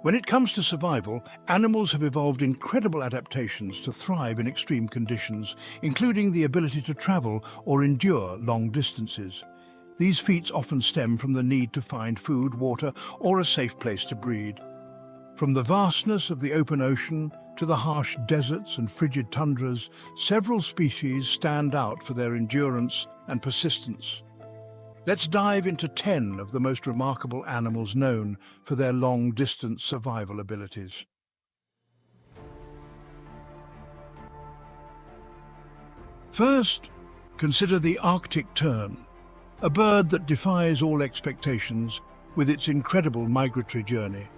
When it comes to survival, animals have evolved incredible adaptations to thrive in extreme conditions, including the ability to travel or endure long distances. These feats often stem from the need to find food, water, or a safe place to breed. From the vastness of the open ocean to the harsh deserts and frigid tundras, several species stand out for their endurance and persistence. Let's dive into 10 of the most remarkable animals known for their long-distance survival abilities. First, consider the Arctic tern, a bird that defies all expectations with its incredible migratory journey.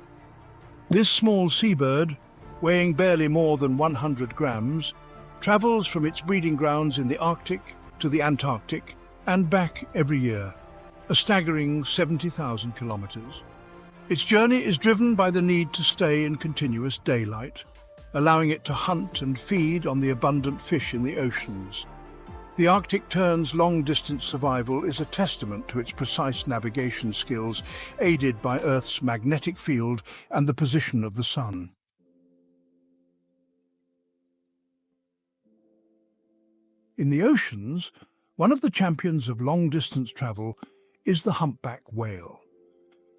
This small seabird, weighing barely more than 100 grams, travels from its breeding grounds in the Arctic to the Antarctic and back every year, a staggering 70,000 kilometers. Its journey is driven by the need to stay in continuous daylight, allowing it to hunt and feed on the abundant fish in the oceans. The Arctic tern's long-distance survival is a testament to its precise navigation skills, aided by Earth's magnetic field and the position of the sun. In the oceans, one of the champions of long-distance travel is the humpback whale.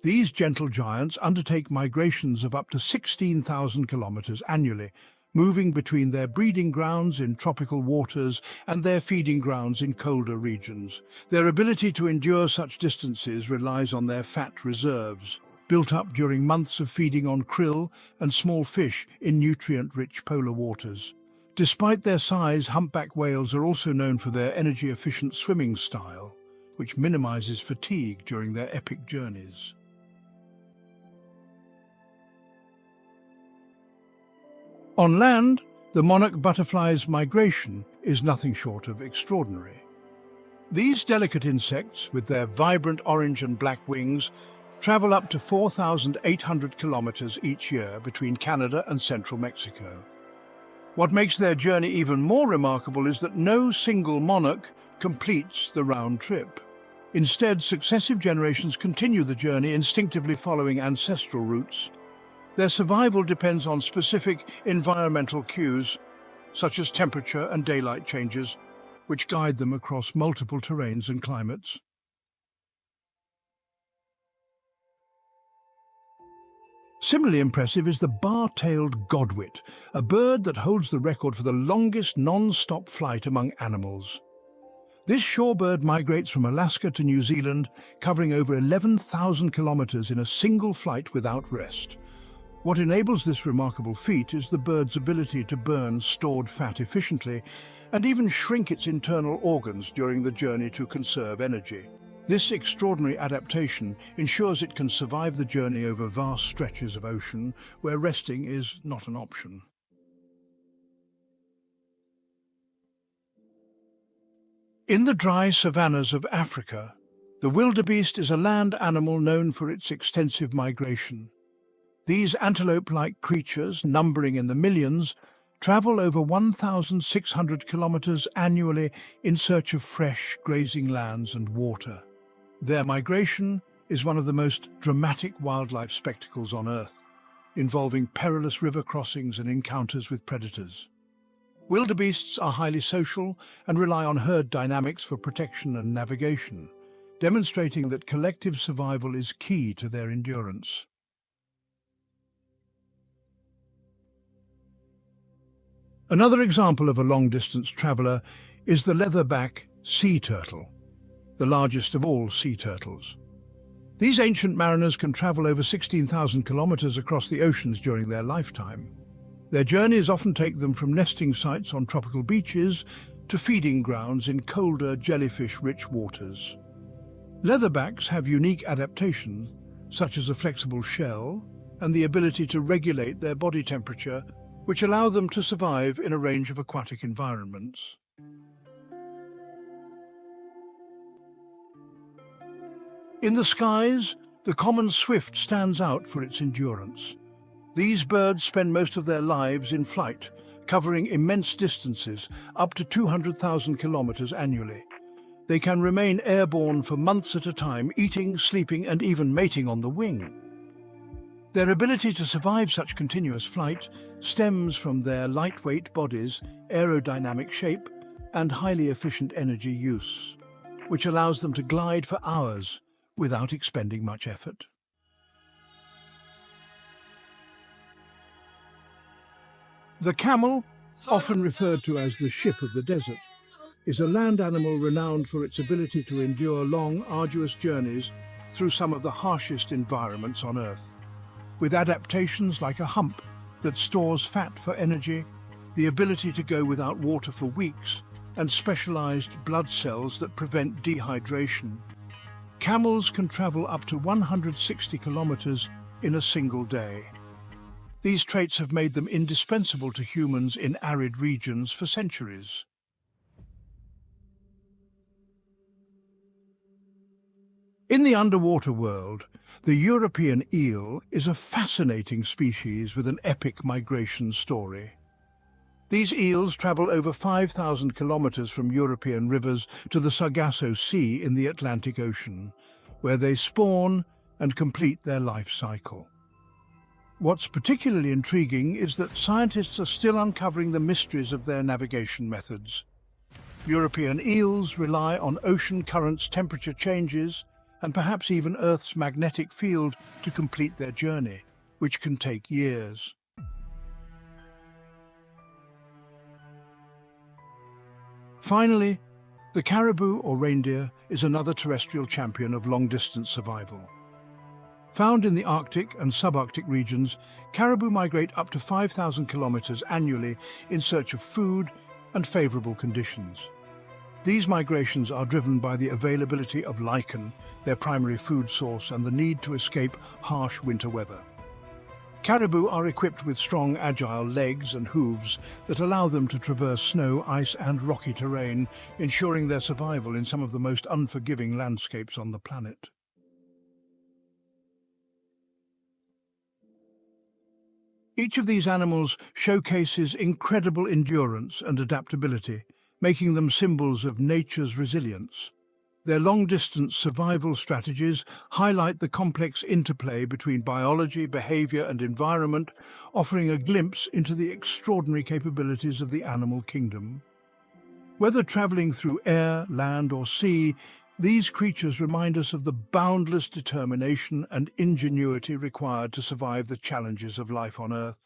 These gentle giants undertake migrations of up to 16,000 kilometers annually, moving between their breeding grounds in tropical waters and their feeding grounds in colder regions. Their ability to endure such distances relies on their fat reserves, built up during months of feeding on krill and small fish in nutrient-rich polar waters. Despite their size, humpback whales are also known for their energy-efficient swimming style, which minimizes fatigue during their epic journeys. On land, the monarch butterfly's migration is nothing short of extraordinary. These delicate insects, with their vibrant orange and black wings, travel up to 4,800 kilometers each year between Canada and central Mexico. What makes their journey even more remarkable is that no single monarch completes the round trip. Instead, successive generations continue the journey, instinctively following ancestral routes. Their survival depends on specific environmental cues, such as temperature and daylight changes, which guide them across multiple terrains and climates. Similarly impressive is the bar-tailed Godwit, a bird that holds the record for the longest non-stop flight among animals. This shorebird migrates from Alaska to New Zealand, covering over 11,000 kilometers in a single flight without rest. What enables this remarkable feat is the bird's ability to burn stored fat efficiently and even shrink its internal organs during the journey to conserve energy. This extraordinary adaptation ensures it can survive the journey over vast stretches of ocean where resting is not an option. In the dry savannas of Africa, the wildebeest is a land animal known for its extensive migration. These antelope-like creatures, numbering in the millions, travel over 1,600 kilometers annually in search of fresh, grazing lands and water. Their migration is one of the most dramatic wildlife spectacles on Earth, involving perilous river crossings and encounters with predators. Wildebeests are highly social and rely on herd dynamics for protection and navigation, demonstrating that collective survival is key to their endurance. Another example of a long-distance traveler is the Leatherback Sea Turtle, the largest of all sea turtles. These ancient mariners can travel over 16,000 kilometers across the oceans during their lifetime. Their journeys often take them from nesting sites on tropical beaches to feeding grounds in colder, jellyfish-rich waters. Leatherbacks have unique adaptations, such as a flexible shell and the ability to regulate their body temperature, which allow them to survive in a range of aquatic environments. In the skies, the common swift stands out for its endurance. These birds spend most of their lives in flight, covering immense distances, up to 200,000 kilometers annually. They can remain airborne for months at a time, eating, sleeping, and even mating on the wing. Their ability to survive such continuous flight stems from their lightweight bodies, aerodynamic shape, and highly efficient energy use, which allows them to glide for hours without expending much effort. The camel, often referred to as the ship of the desert, is a land animal renowned for its ability to endure long, arduous journeys through some of the harshest environments on Earth. With adaptations like a hump that stores fat for energy, the ability to go without water for weeks, and specialized blood cells that prevent dehydration, camels can travel up to 160 kilometers in a single day. These traits have made them indispensable to humans in arid regions for centuries. In the underwater world, the European eel is a fascinating species with an epic migration story. These eels travel over 5,000 kilometers from European rivers to the Sargasso Sea in the Atlantic Ocean, where they spawn and complete their life cycle. What's particularly intriguing is that scientists are still uncovering the mysteries of their navigation methods. European eels rely on ocean currents, temperature changes, and perhaps even Earth's magnetic field to complete their journey, which can take years. Finally, the caribou or reindeer is another terrestrial champion of long-distance survival. Found in the Arctic and subarctic regions, caribou migrate up to 5,000 kilometers annually in search of food and favorable conditions. These migrations are driven by the availability of lichen, their primary food source, and the need to escape harsh winter weather. Caribou are equipped with strong, agile legs and hooves that allow them to traverse snow, ice, and rocky terrain, ensuring their survival in some of the most unforgiving landscapes on the planet. Each of these animals showcases incredible endurance and adaptability, making them symbols of nature's resilience. Their long-distance survival strategies highlight the complex interplay between biology, behavior, and environment, offering a glimpse into the extraordinary capabilities of the animal kingdom. Whether traveling through air, land, or sea, these creatures remind us of the boundless determination and ingenuity required to survive the challenges of life on Earth.